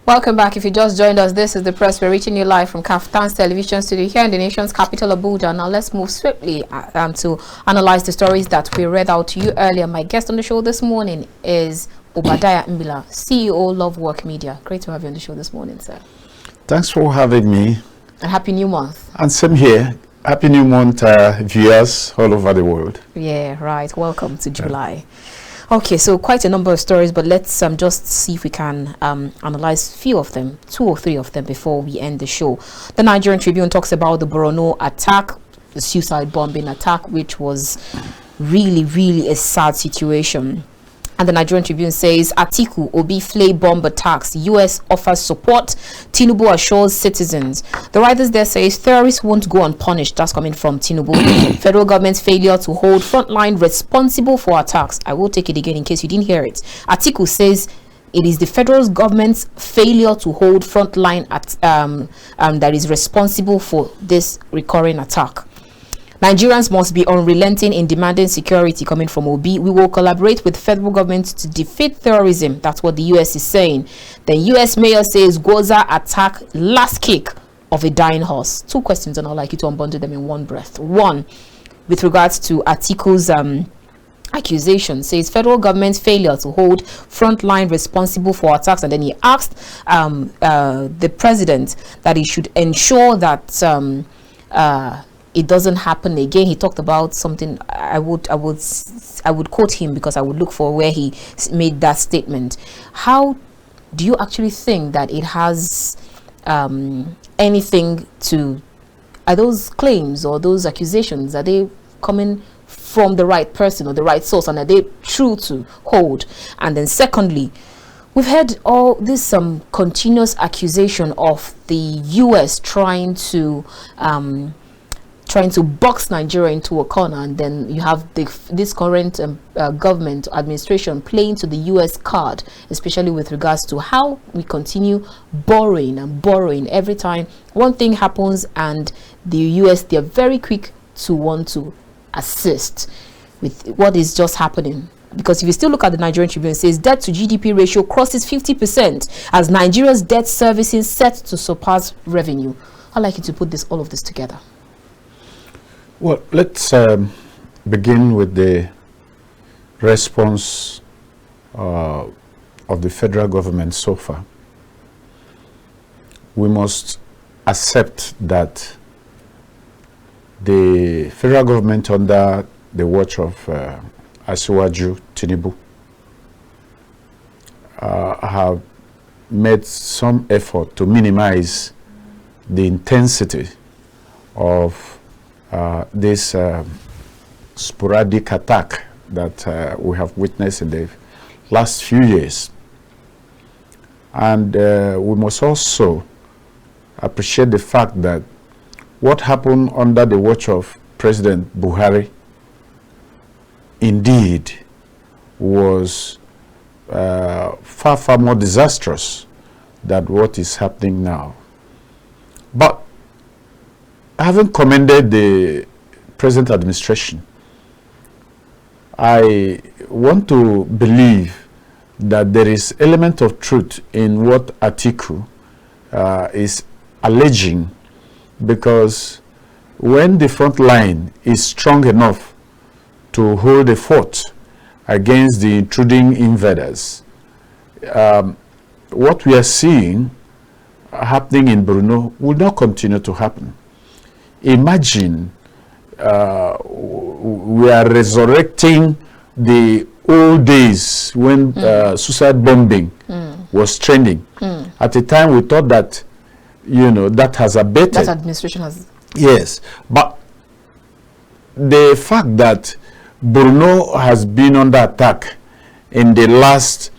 Welcome back. If you just joined us, this is the press. We're reaching you live from KAFTAN's television studio here in the nation's capital, Abuja. Now let's move swiftly to analyze the stories that we read out to you earlier. My guest on the show this morning is Obadiah Mbila, CEO, Lovewalk Media. Great to have you on the show this morning, sir. Thanks for having me. And happy new month. And same here. Happy new month, viewers all over the world. Yeah, right. Welcome to July. Okay, so quite a number of stories, but let's just see if we can analyze a few of them, 2 or 3 of them, before we end the show. The Nigerian Tribune talks about the Borno attack, the suicide bombing attack, which was really, really a sad situation. And the Nigerian Tribune says, Atiku, Obi flay bomb attacks, US offers support, Tinubu assures citizens. The writers there says, terrorists won't go unpunished. That's coming from Tinubu. Federal government's failure to hold frontline responsible for attacks. I will take it again in case you didn't hear it. Atiku says, it is the federal government's failure to hold frontline that is responsible for this recurring attack. Nigerians must be unrelenting in demanding security, coming from Obi. We will collaborate with federal government to defeat terrorism. That's what the US is saying. The US mayor says Goza attack last kick of a dying horse. 2 questions, and I'd like you to unbundle them in one breath. One, with regards to Atiku's accusation, says federal government's failure to hold frontline responsible for attacks, and then he asked the president that he should ensure that it doesn't happen again. He talked about something. I would quote him because I would look for where he made that statement. How do you actually think that it has anything to? Are those claims or those accusations, are they coming from the right person or the right source, and are they true to hold? And then secondly, we've had all this continuous accusation of the US trying to box Nigeria into a corner, and then you have this current government administration playing to the US card, especially with regards to how we continue borrowing and borrowing. Every time one thing happens, and the US, they're very quick to want to assist with what is just happening. Because if you still look at the Nigerian Tribune, it says debt to GDP ratio crosses 50% as Nigeria's debt servicing set to surpass revenue. I'd like you to put all of this together. Well, let's begin with the response of the federal government so far. We must accept that the federal government, under the watch of Asiwaju Tinubu, have made some effort to minimize the intensity of this sporadic attack that we have witnessed in the last few years. And we must also appreciate the fact that what happened under the watch of President Buhari indeed was far, far more disastrous than what is happening now. But having commended the present administration, I want to believe that there is element of truth in what Atiku is alleging, because when the front line is strong enough to hold a fort against the intruding invaders, what we are seeing happening in Borno will not continue to happen. Imagine we are resurrecting the old days when suicide bombing was trending. At the time, we thought that, that has abated. That administration has. Yes, but the fact that Borno has been under attack in the last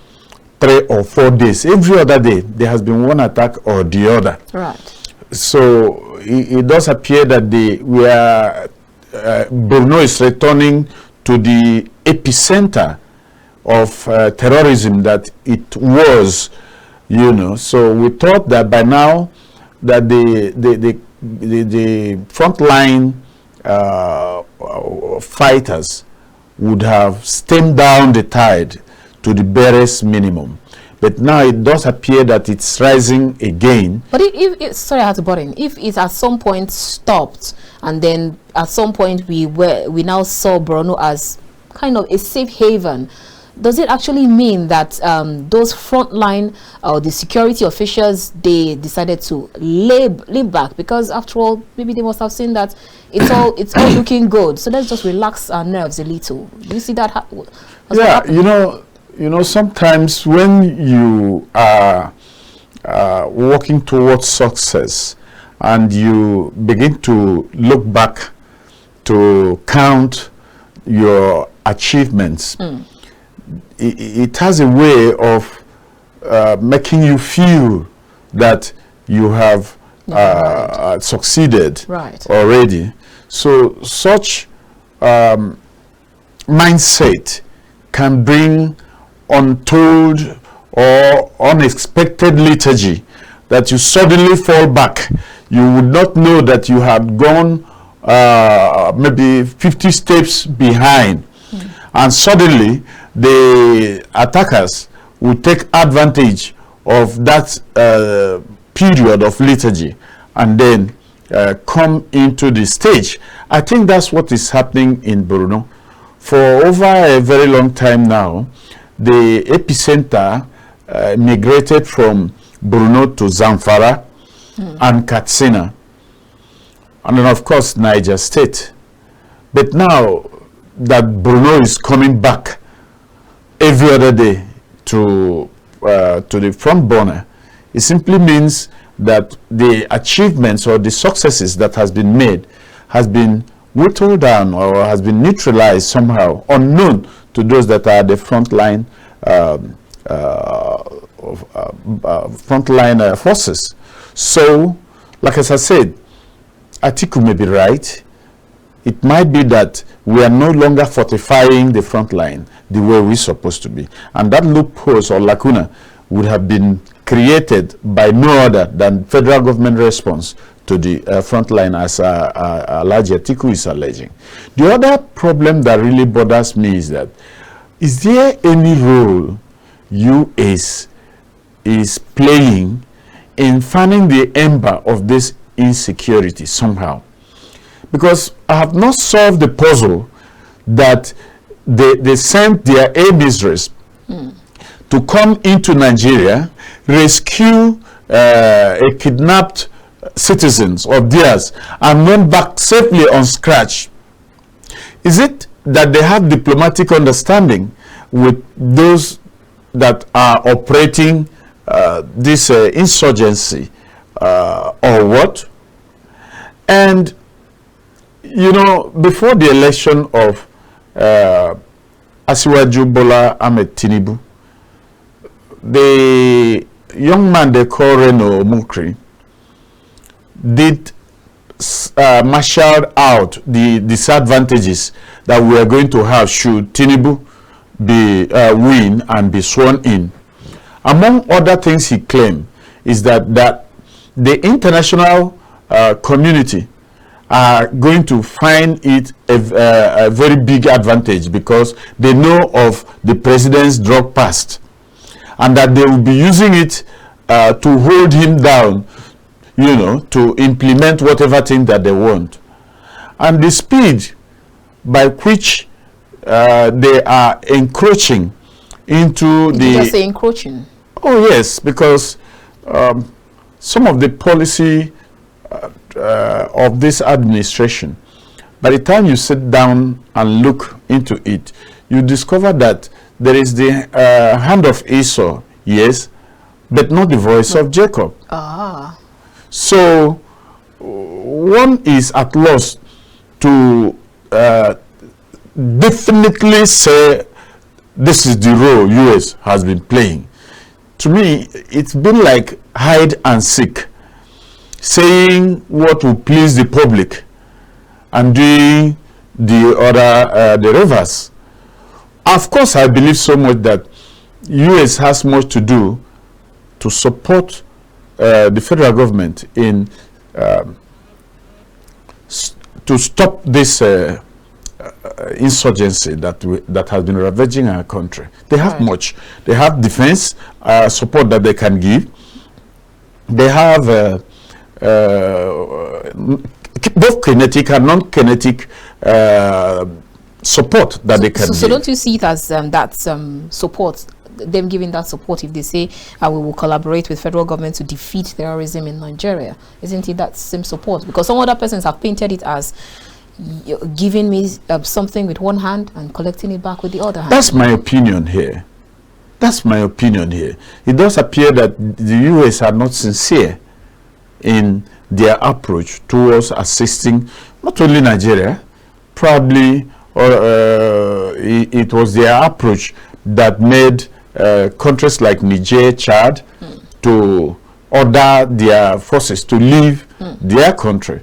3 or 4 days, every other day there has been one attack or the other. Right. So it does appear that Borno is returning to the epicenter of terrorism that it was, So we thought that by now that the frontline fighters would have stemmed down the tide to the barest minimum. But now it does appear that it's rising again. But if sorry, I had to butt in. If it at some point stopped, and then at some point we now saw Borno as kind of a safe haven, does it actually mean that those frontline or the security officials, they decided to lay back? Because after all, maybe they must have seen that it's all looking good, so let's just relax our nerves a little. Do you see that? Yeah, you know, sometimes when you are working towards success and you begin to look back to count your achievements, it has a way of making you feel that you have succeeded already. So such mindset can bring untold or unexpected lethargy, that you suddenly fall back. You would not know that you had gone maybe 50 steps behind, and suddenly the attackers will take advantage of that period of lethargy and then come into the stage. I think that's what is happening in Borno. For over a very long time now, the epicenter migrated from Borno to Zamfara and Katsina, and then of course Niger State. But now that Borno is coming back every other day to the front burner, it simply means that the achievements or the successes that has been made has been whittled down or has been neutralized somehow, unknown to those that are the frontline forces. So, like as I said, Atiku may be right. It might be that we are no longer fortifying the front line the way we're supposed to be. And that loopholes or lacuna would have been created by no other than federal government response to the front line, as Alhaji Atiku is alleging. The other problem that really bothers me is that, is there any role US is playing in fanning the ember of this insecurity somehow? Because I have not solved the puzzle that they sent their emissaries to come into Nigeria, rescue a kidnapped citizens of theirs, and went back safely unscratched. Is it that they have diplomatic understanding with those that are operating this insurgency, or what? And you know, before the election of Asiwaju Bola Ahmed Tinubu, the young man they call Reno Mukri did marshal out the disadvantages that we are going to have should Tinubu be win and be sworn in. Among other things he claimed is that the international community are going to find it a very big advantage because they know of the president's drug past, and that they will be using it to hold him down, you know, to implement whatever thing that they want. And the speed by which they are encroaching into Did you just say encroaching? Oh yes, because some of the policy of this administration, by the time you sit down and look into it, you discover that there is the hand of Esau, yes, but not the voice of Jacob. So one is at loss to definitely say this is the role US has been playing. To me, it's been like hide and seek, saying what will please the public and doing the other, the reverse. Of course, I believe so much that US has much to do to support the federal government in to stop this insurgency that has been ravaging our country. They have much. They have defense support that they can give. They have both kinetic and non-kinetic support that they can give. So don't you see it as support, them giving that support if they say we will collaborate with federal government to defeat terrorism in Nigeria? Isn't it that same support? Because some other persons have painted it as giving me something with one hand and collecting it back with the other hand. That's my opinion here. That's my opinion here. It does appear that the US are not sincere in their approach towards assisting not only Nigeria, probably it was their approach that made countries like Niger, Chad to order their forces to leave their country.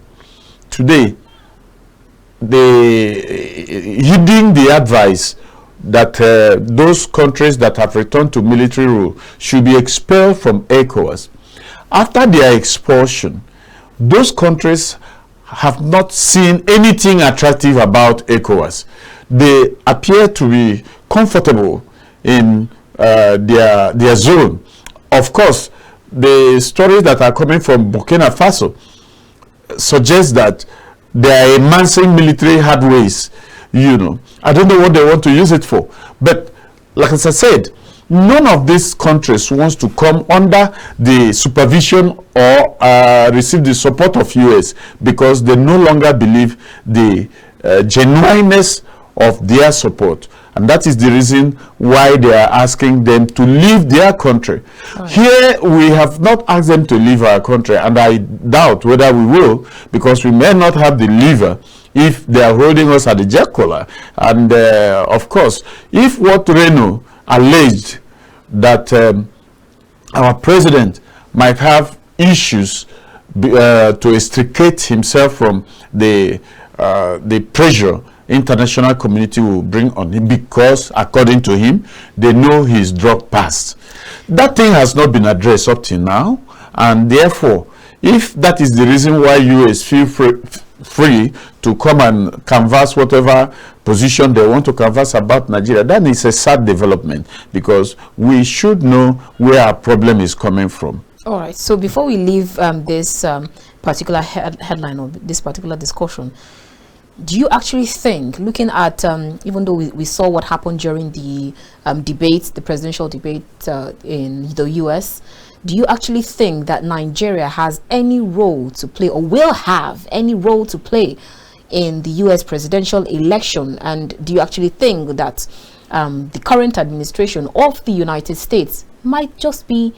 Today, heeding the advice that those countries that have returned to military rule should be expelled from ECOWAS. After their expulsion, those countries have not seen anything attractive about ECOWAS. They appear to be comfortable in their zone. Of course, the stories that are coming from Burkina Faso suggest that they are amassing military hardways. You know, I don't know what they want to use it for. But like as I said, none of these countries wants to come under the supervision or receive the support of US because they no longer believe the genuineness of their support. And that is the reason why they are asking them to leave their country. Right. Here, we have not asked them to leave our country, and I doubt whether we will, because we may not have the lever if they are holding us at the jack collar. And of course, if what Reno alleged that our president might have issues to extricate himself from the pressure international community will bring on him, because according to him they know he's drug past. That thing has not been addressed up till now, and therefore if that is the reason why US feel free to come and canvass whatever position they want to canvass about Nigeria, then it's a sad development, because we should know where our problem is coming from. All right, so before we leave this particular headline or this particular discussion, do you actually think, looking at, even though we saw what happened during the debate, the presidential debate in the US, do you actually think that Nigeria has any role to play, or will have any role to play in the US presidential election? And do you actually think that the current administration of the United States might just be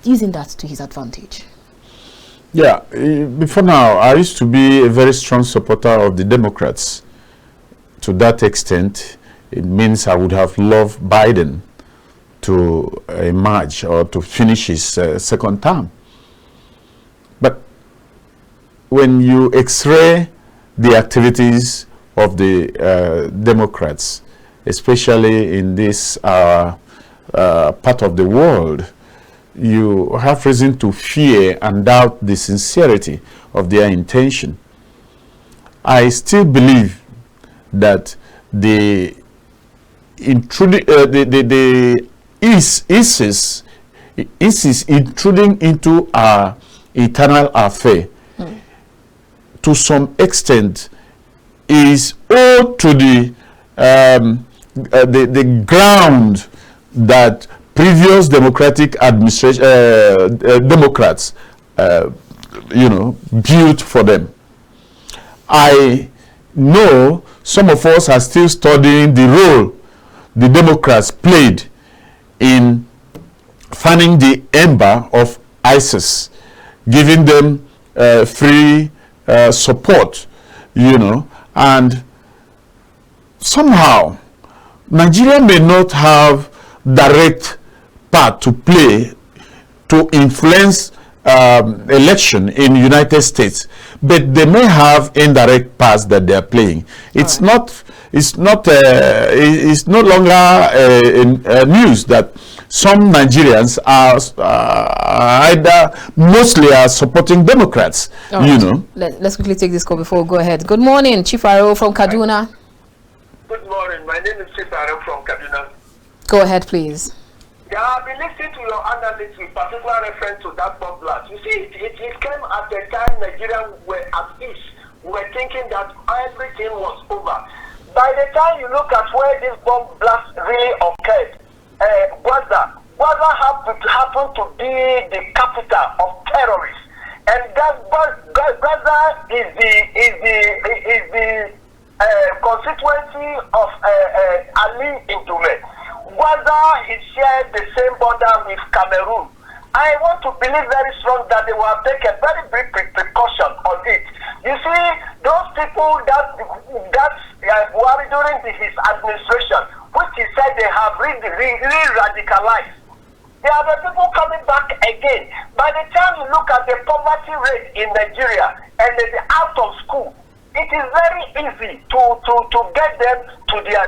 using that to his advantage? Yeah, before now, I used to be a very strong supporter of the Democrats. To that extent, it means I would have loved Biden to emerge or to finish his second term. But when you x-ray the activities of the Democrats, especially in this part of the world, you have reason to fear and doubt the sincerity of their intention. I still believe that the ISIS intruding into our eternal affair to some extent is owed to the ground that previous democratic administration Democrats built for them. I know some of us are still studying the role the Democrats played in fanning the ember of ISIS, giving them free support, and somehow Nigeria may not have direct part to play to influence election in United States, but they may have indirect parts that they are playing. It's no longer news that some Nigerians are mostly are supporting Democrats. Let's quickly take this call before we go ahead. Good morning, Chief Aro from Kaduna. Good morning. My name is Shettima from Kaduna. Go ahead, please. Yeah, I've been listening to your analysis with particular reference to that bomb blast. You see, it came at the time Nigerians were at peace. We were thinking that everything was over. By the time you look at where this bomb blast really occurred, Gaza happened to be the capital of terrorists, and Gaza is the constituency of Ali Indume. Gaza is shared the same border with Cameroon. I want to believe very strong that they will have taken very big precaution on it. You see, those people that Buhari during his administration, which he said they have really radicalized, they are the people coming back again. By the time you look at the poverty rate in Nigeria and they're out of school, it is very easy to get them to their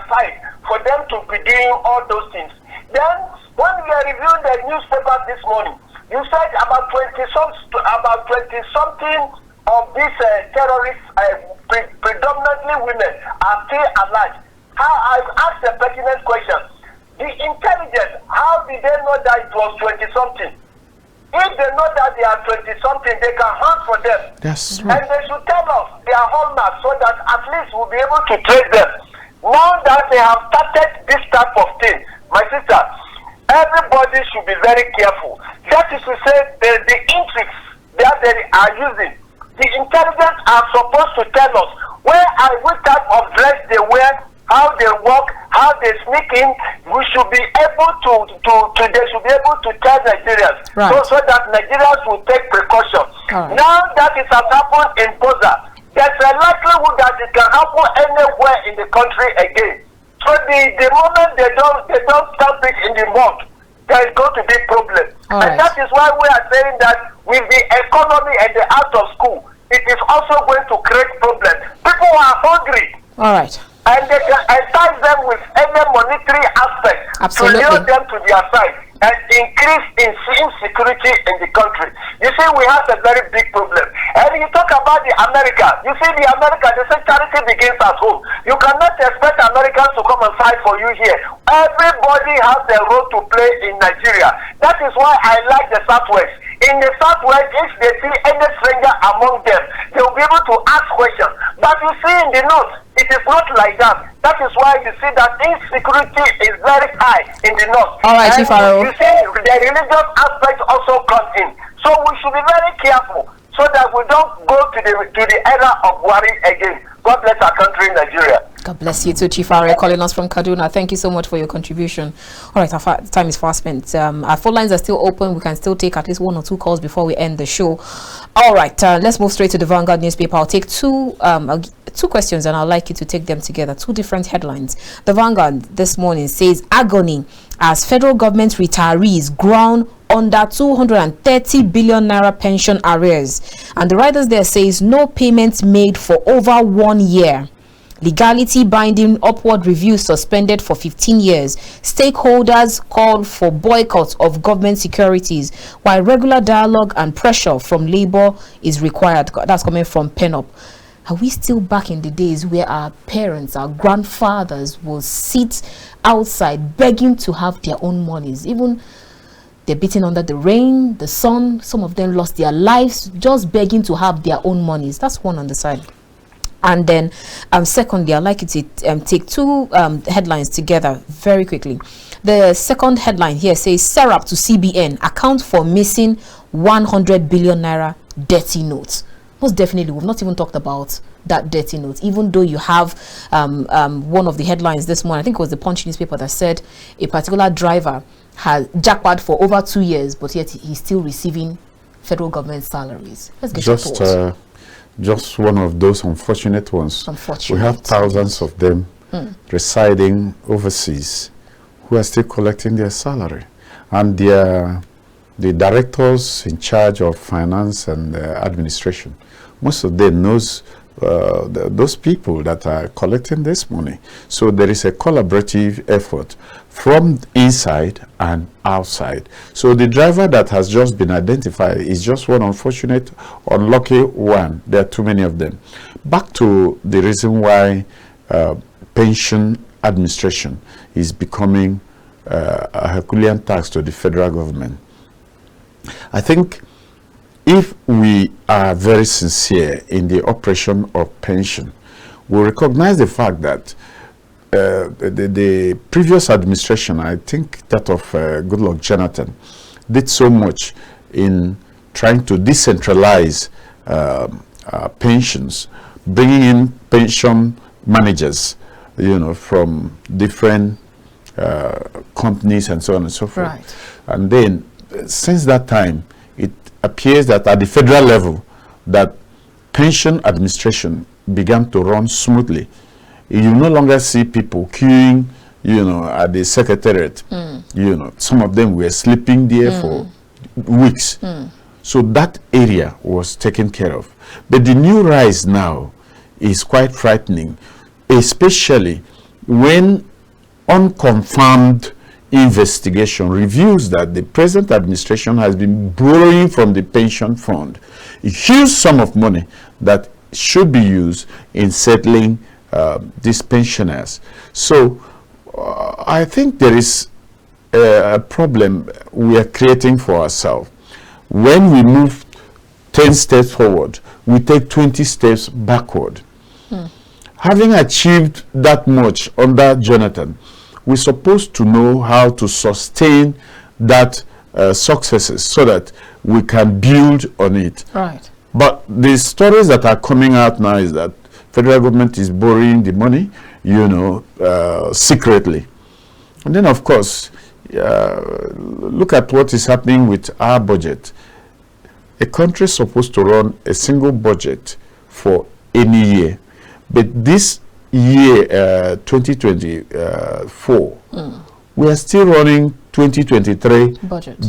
side, for them to be doing all those things. Then, when we are reviewing the newspaper this morning, you said about 20-something of these terrorists, predominantly women, are still alive. I've asked a pertinent question. The intelligence, how did they know that it was 20-something? If they know that they are 20-something, they can hunt for them. That's right. And they should tell us their hallmarks so that at least we'll be able to trace them. Now that they have started this type of thing, my sister, everybody should be very careful. That is to say, the intrigues that they are using, the intelligence are supposed to tell us what type of dress they wear, how they walk, how they sneak in. We should be able to they should be able to tell Nigerians, right, so that Nigerians will take precaution. Right. Now that it has happened in Boza, there's a likelihood that it can happen anywhere in the country again. So the moment they don't stamp it in the mud, there is going to be problem. And that is why we are saying that with the economy and the out of school, it is also going to create problems. People are hungry. All right. And they can entice them with any monetary aspect. Absolutely. To lure them to their side and increase insecurity in the country. You see, we have a very big problem. And you talk about the America. You see, the America, they say charity begins at home. You cannot expect Americans to come and fight for you here. Everybody has a role to play in Nigeria. That is why I like the Southwest. In the Southwest, if they see any stranger among them, they will be able to ask questions. But you see, in the North, it is not like that. That is why you see that insecurity is very high in the North. All right, Chief Aro. You see, the religious aspect also comes in. So we should be very careful so that we don't go to the era of worry again. God bless our country, Nigeria. God bless you too, Chief Aro, calling us from Kaduna. Thank you so much for your contribution. All right, our time is fast spent. Our phone lines are still open. We can still take at least 1 or 2 calls before we end the show. All right, let's move straight to the Vanguard newspaper. I'll take two questions and I'd like you to take them together. 2 different headlines. The Vanguard this morning says agony as federal government retirees ground under 230 billion naira pension arrears, and the writers there says no payments made for over 1 year. Legality binding upward review suspended for 15 years. Stakeholders call for boycott of government securities, while regular dialogue and pressure from labor is required. That's coming from PENUP. Are we still back in the days where our parents, our grandfathers will sit outside begging to have their own monies? Even they're beating under the rain, the sun. Some of them lost their lives just begging to have their own monies. That's one on the side. And then secondly, I'd like you to take 2 headlines together very quickly. The second headline here says Serap to CBN account for missing 100 billion naira dirty notes. Most definitely, we've not even talked about that dirty note, even though you have one of the headlines this morning, I think it was the Punch newspaper, that said a particular driver has jackpot for over 2 years, but yet he's still receiving federal government salaries. Let's get your thoughts. Just one of those unfortunate ones. We have thousands of them residing overseas who are still collecting their salary. And the directors in charge of finance and administration, most of them knows those people that are collecting this money. So there is a collaborative effort from inside and outside. So the driver that has just been identified is just one unfortunate, unlucky one. There are too many of them. Back to the reason why pension administration is becoming a Herculean task to the federal government. I think if we are very sincere in the operation of pension, we recognize the fact that the previous administration, I think that of Goodluck Jonathan, did so much in trying to decentralize pensions, bringing in pension managers, you know, from different companies and so on and so forth. Right. And then, since that time, it appears that at the federal level, that pension administration began to run smoothly. You no longer see people queuing, you know, at the secretariat. You know, some of them were sleeping there for weeks. So that area was taken care of. But the new rise now is quite frightening, especially when unconfirmed investigation reveals that the present administration has been borrowing from the pension fund a huge sum of money that should be used in settling these pensioners. So I think there is a problem we are creating for ourselves. When we move 10 steps forward, we take 20 steps backward. Having achieved that much under Jonathan, we're supposed to know how to sustain that successes so that we can build on it. Right. But the stories that are coming out now is that federal government is borrowing the money, you know, secretly. And then, of course, look at what is happening with our budget. A country is supposed to run a single budget for any year. But this year, 2024, we are still running 2023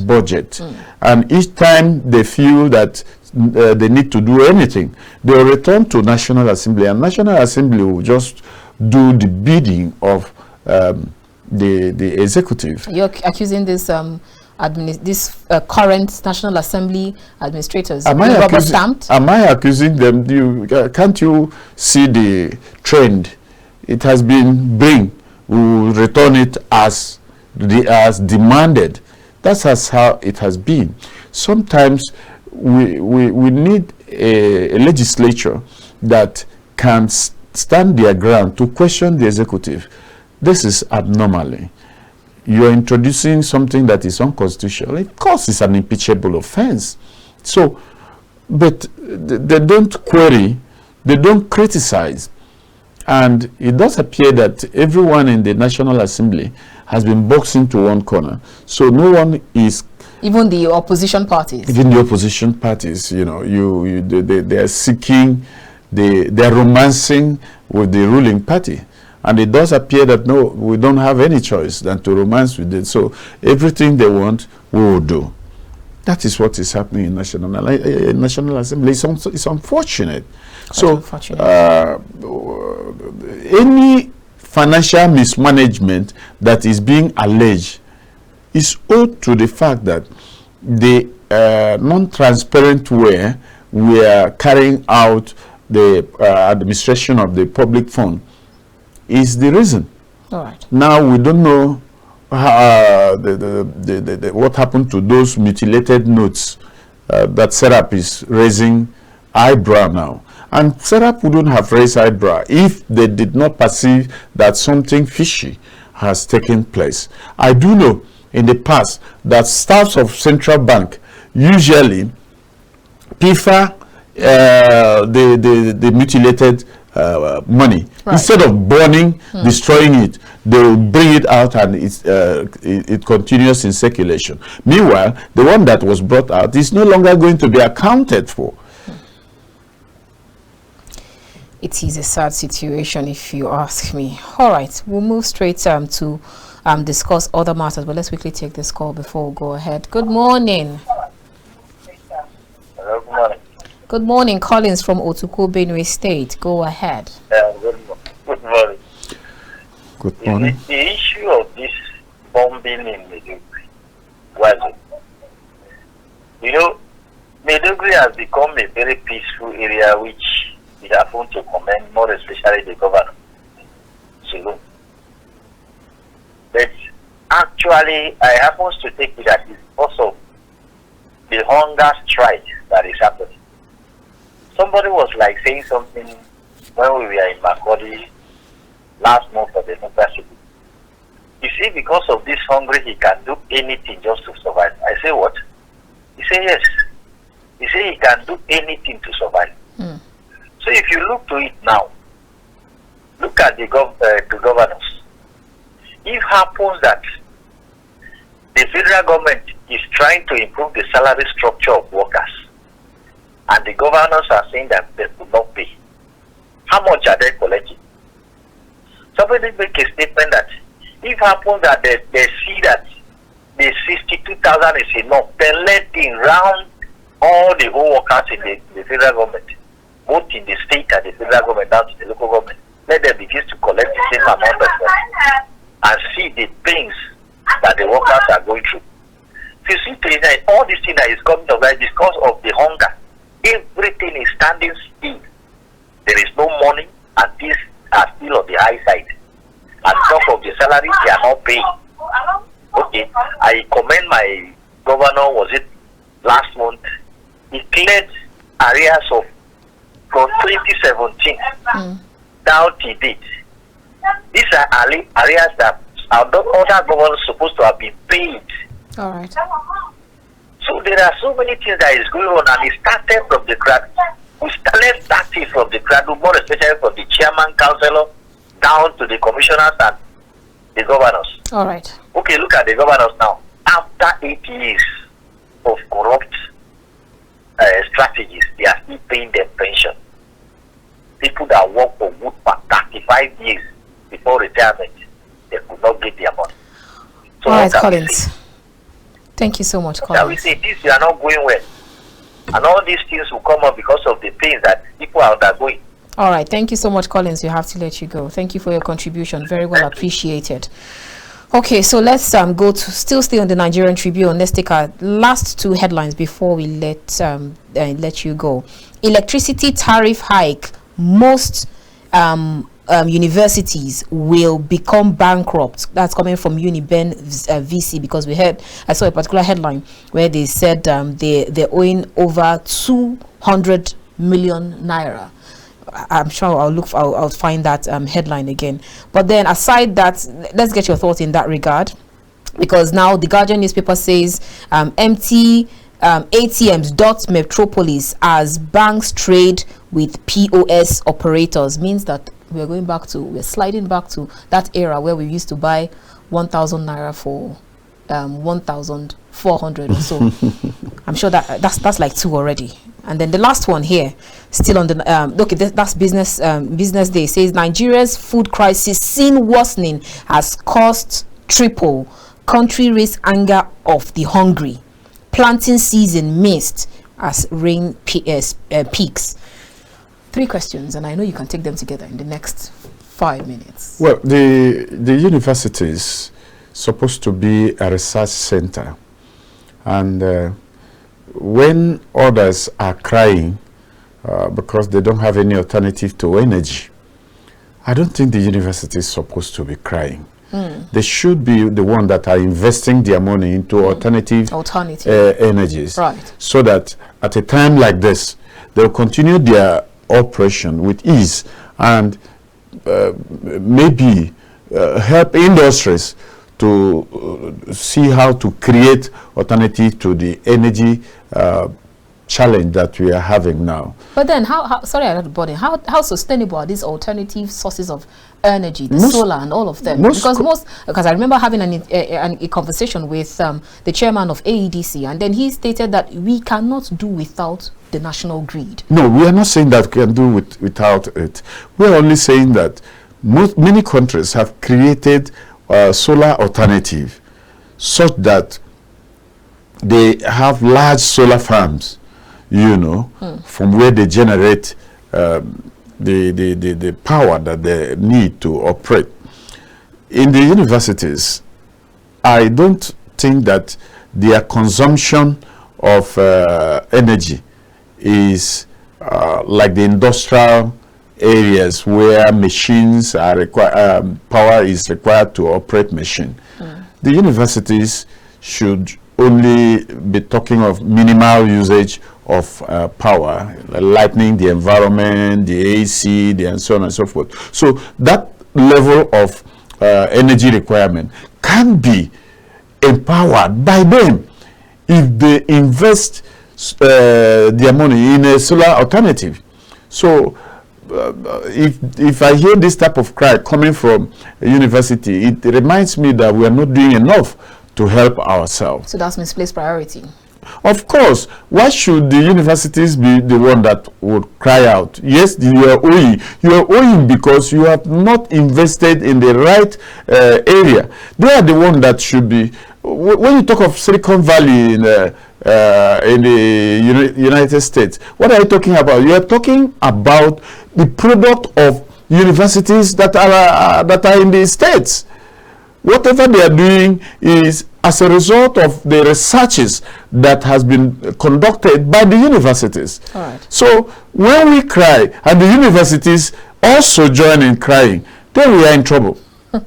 budget. And each time they feel that they need to do anything, they will return to National Assembly, and National Assembly will just do the bidding of the executive. You're accusing this current National Assembly administrators? Am I accusing them? Can't you see the trend? It has been we will return it as demanded. That's how it has been. Sometimes we need a legislature that can stand their ground to question the executive. This is abnormally. You're introducing something that is unconstitutional. Of course, it's an impeachable offense. So, but they don't query, they don't criticize. And it does appear that everyone in the National Assembly has been boxed into one corner. So no one is... Even the opposition parties. Even the opposition parties, you know, they are seeking, they are romancing with the ruling party. And it does appear that, no, we don't have any choice than to romance with it. So everything they want, we will do. That is what is happening in National Assembly. It's unfortunate. So any financial mismanagement that is being alleged is owed to the fact that the non-transparent way we are carrying out the administration of the public fund is the reason. All right. Now we don't know what happened to those mutilated notes that Serap is raising eyebrow now. And Serap wouldn't have raised eyebrow if they did not perceive that something fishy has taken place. I do know in the past that staffs of central bank usually prefer the mutilated money. Right. Instead of burning, destroying it, they will bring it out and it continues in circulation. Meanwhile, the one that was brought out is no longer going to be accounted for. It is a sad situation, if you ask me. All right, we'll move straight to discuss other matters, but let's quickly take this call before we go ahead. Good morning. Hello, good morning. Good morning, Collins from Otuko, Benue State. Go ahead. Good morning. Good morning. The issue of this bombing in Maiduguri was, you know, Maiduguri has become a very peaceful area, which we happen to commend, more especially the governor. saloon. But actually, I happen to take it that it's because of the hunger strike that is happening. Somebody was like saying something when we were in Makodi last month for the democracy. You see, because of this hunger, he can do anything just to survive. I say, what? He say, yes. He say he can do anything to survive. Mm. So if you look to it now, look at the governors. If happens that the federal government is trying to improve the salary structure of workers, and the governors are saying that they could not pay, how much are they collecting? Somebody make a statement that if happens that they see that the 62,000 is enough, then let them round all the whole workers in the federal government, both in the state and the federal government down to the local government. Let them begin to collect the same amount of money and see the pains that the workers are going through. If you see today, all this thing that is coming about because of the hunger, everything is standing still. There is no money, and these are still on the high side. And top of the salary, they are not paying. Okay, I commend my governor, was it last month? He cleared areas of from 2017 down to date. These are areas that other governors supposed to have been paid. All right. So there are so many things that is going on, and it started from the crowd. We started starting from the crowd, more especially from the chairman, councillor, down to the commissioners and the governors. All right. Okay, look at the governors now. After 8 years of corrupt strategies, they are still paying their pension. People that work for good for 35 years before retirement, they could not get their money. So all right, Collins. Thank you so much, Collins. Shall we say this are not going well? And all these things will come up because of the pains that people are undergoing. All right. Thank you so much, Collins. We have to let you go. Thank you for your contribution. Very well appreciated. Okay, so let's go to still stay on the Nigerian Tribune. Let's take our last two headlines before we let you go. Electricity tariff hike. Most universities will become bankrupt. That's coming from Uniben VC, because I saw a particular headline where they said they're owing over 200 million naira. I'm sure I'll find that headline again. But then aside that, let's get your thoughts in that regard, because now the Guardian newspaper says empty ATMs dot metropolis as banks trade with POS operators. Means that we're sliding back to that era where we used to buy 1,000 naira for 1,400 or so. I'm sure that's like two already. And then the last one here, still on the that's business day, says Nigeria's food crisis seen worsening as costs triple. Country raise anger of the hungry. Planting season missed as rain peaks. 3 questions, and I know you can take them together in the next 5 minutes. Well, the university is supposed to be a research center, and when others are crying because they don't have any alternative to energy, I don't think the university is supposed to be crying. They should be the one that are investing their money into alternative energies, right? So that at a time like this, they'll continue their operation with ease, and maybe help industries to see how to create alternative to the energy challenge that we are having now. But then how sustainable are these alternative sources of energy, the solar and all of them? Because I remember having a conversation with the chairman of AEDC, and then he stated that we cannot do without the national grid. No, we are not saying that we can do without it. We are only saying that many countries have created solar alternative such that they have large solar farms, from where they generate the power that they need to operate. In the universities, I don't think that their consumption of energy is like the industrial areas where machines are required, power is required to operate machine. The universities should only be talking of minimal usage of power, lightening the environment, the AC, and so on and so forth. So that level of energy requirement can be empowered by them if they invest their money in a solar alternative. So if I hear this type of cry coming from a university, it reminds me that we are not doing enough to help ourselves. So that's misplaced priority. Of course, why should the universities be the one that would cry out? Yes, you are owing. You are owing because you have not invested in the right area. They are the one that should be. When you talk of Silicon Valley in the United States, what are you talking about? You are talking about the product of universities that are in the States. Whatever they are doing is as a result of the researches that has been conducted by the universities. All right. So when we cry and the universities also join in crying, then we are in trouble. All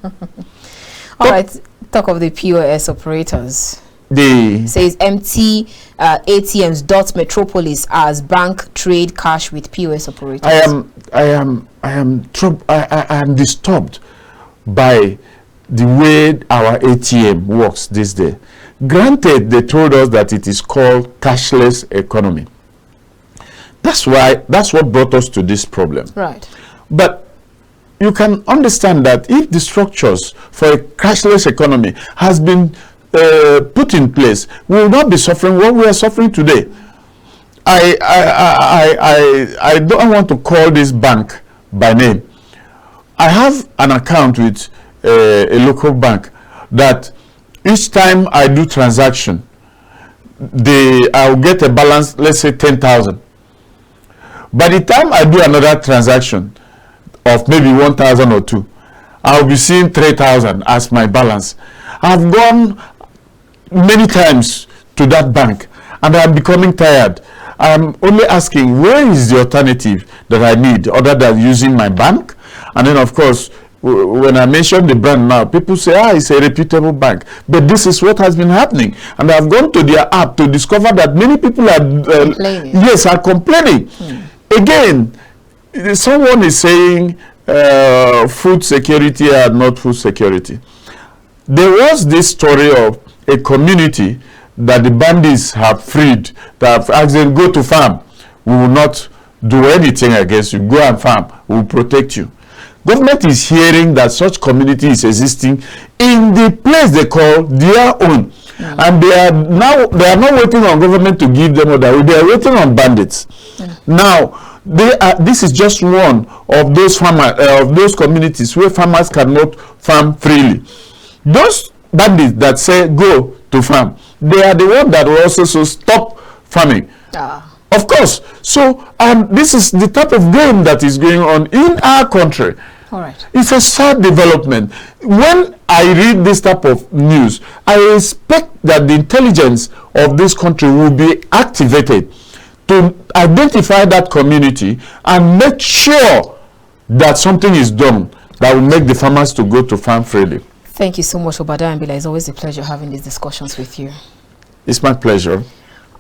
right. Talk of the POS operators. Says empty ATMs dot Metropolis as bank trade cash with POS operators. I am disturbed by the way our ATM works this day. Granted, they told us that it is called cashless economy. That's what brought us to this problem. Right. But you can understand that if the structures for a cashless economy has been put in place, we will not be suffering what we are suffering today. I don't want to call this bank by name. I have an account with a local bank that each time I do transaction, I'll get a balance, let's say 10,000. By the time I do another transaction of maybe 1,000 or 2, I'll be seeing 3,000 as my balance. I've gone many times to that bank and I'm becoming tired. I'm only asking, where is the alternative that I need other than using my bank? And then of course, when I mention the brand now, people say, it's a reputable bank. But this is what has been happening. And I've gone to their app to discover that many people are complaining. Yes, are complaining. Again, someone is saying food security and not food security. There was this story of a community that the bandits have freed, that have asked them, go to farm. We will not do anything against you. Go and farm. We will protect you. Government is hearing that such community is existing in the place they call their own. And they are not waiting on government to give them order. They are waiting on bandits. Now, this is just one of those those communities where farmers cannot farm freely. Those bandits that say go to farm, they are the ones that will also stop farming. Of course. So this is the type of game that is going on in our country. All right. It's a sad development. When I read this type of news, I expect that the intelligence of this country will be activated to identify that community and make sure that something is done that will make the farmers to go to farm freely. Thank you so much, Obadiah and Mbila. It's always a pleasure having these discussions with you. It's my pleasure.